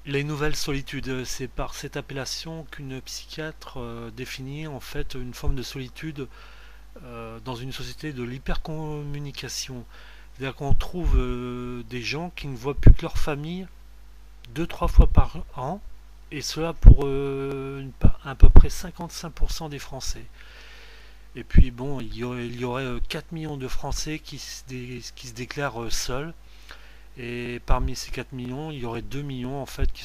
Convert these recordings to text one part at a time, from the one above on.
Les nouvelles solitudes, c'est par cette appellation qu'une psychiatre définit en fait une forme de solitude dans une société de l'hypercommunication. C'est-à-dire qu'on trouve des gens qui ne voient plus que leur famille deux, trois fois par an, et cela pour à peu près 55% des Français. Et puis bon, il y aurait 4 millions de Français qui se déclarent seuls. Et parmi ces 4 millions, il y aurait 2 millions en fait qui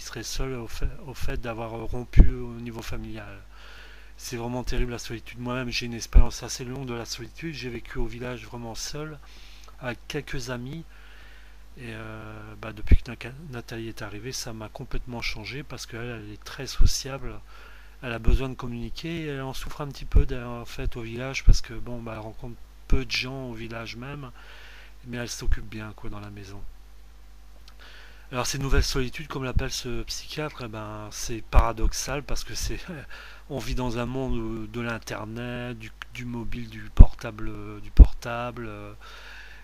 seraient seuls au fait d'avoir rompu au niveau familial. C'est vraiment terrible la solitude. Moi-même, j'ai une expérience assez longue de la solitude. J'ai vécu au village vraiment seul, avec quelques amis. Et depuis que Nathalie est arrivée, ça m'a complètement changé parce qu'elle elle est très sociable. Elle a besoin de communiquer et elle en souffre un petit peu en fait au village parce que bon, elle rencontre peu de gens au village même, mais elle s'occupe bien quoi dans la maison. Alors ces nouvelles solitudes, comme l'appelle ce psychiatre, c'est paradoxal parce que on vit dans un monde de l'internet, du mobile, du portable,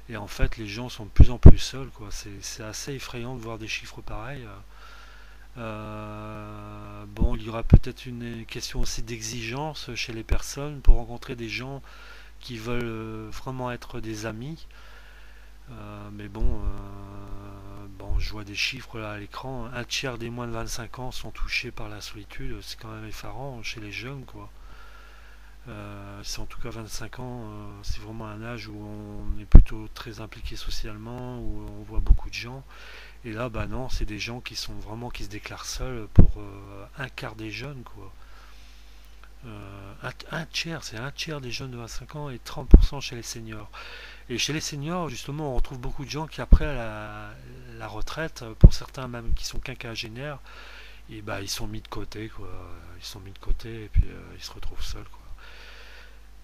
et en fait les gens sont de plus en plus seuls, quoi. C'est assez effrayant de voir des chiffres pareils. Bon, il y aura peut-être une question aussi d'exigence chez les personnes pour rencontrer des gens qui veulent vraiment être des amis. Mais bon, je vois des chiffres là à l'écran. Un tiers des moins de 25 ans sont touchés par la solitude. C'est quand même effarant chez les jeunes, quoi. C'est en tout cas 25 ans, c'est vraiment un âge où on est plutôt très impliqué socialement, où on voit beaucoup de gens. Et là, bah non, c'est des gens qui se déclarent seuls pour un quart des jeunes, quoi. Un tiers, c'est un tiers des jeunes de 25 ans et 30% chez les seniors. Et chez les seniors, justement, on retrouve beaucoup de gens qui, après la retraite, pour certains même qui sont quinquagénaires, et bah, ils sont mis de côté, quoi. Ils sont mis de côté et puis ils se retrouvent seuls, quoi.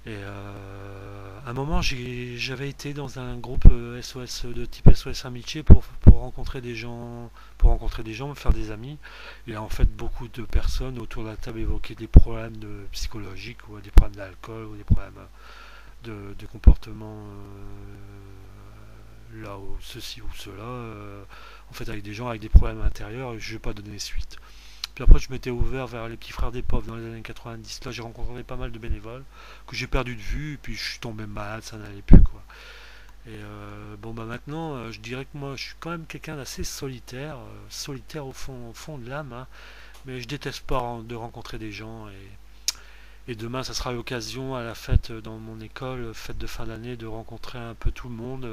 Et à un moment, j'avais été dans un groupe SOS de type SOS Amitié pour rencontrer des gens, me faire des amis. Et en fait, beaucoup de personnes autour de la table évoquaient des problèmes psychologiques ou des problèmes d'alcool ou des problèmes de comportement là ou ceci ou cela. En fait, avec des gens avec des problèmes intérieurs, je ne vais pas donner suite. Puis après, je m'étais ouvert vers les petits frères des pauvres dans les années 90. Là, j'ai rencontré pas mal de bénévoles que j'ai perdu de vue. Et puis, je suis tombé malade, ça n'allait plus, quoi. Et bon, bah maintenant, je dirais que moi, je suis quand même quelqu'un d'assez solitaire au fond de l'âme, hein. Mais je déteste pas de rencontrer des gens. Et demain, ça sera l'occasion à la fête dans mon école, fête de fin d'année, de rencontrer un peu tout le monde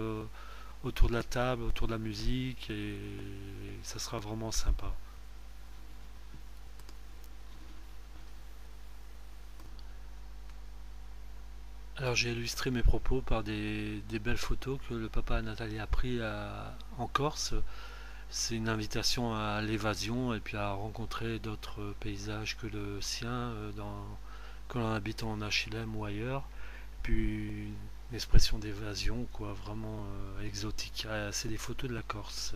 autour de la table, autour de la musique. Et ça sera vraiment sympa. Alors j'ai illustré mes propos par des belles photos que le papa de Nathalie a pris en Corse. C'est une invitation à l'évasion et puis à rencontrer d'autres paysages que le sien que l'on habite en HLM ou ailleurs. Puis une expression d'évasion quoi, vraiment exotique. Ah, c'est des photos de la Corse.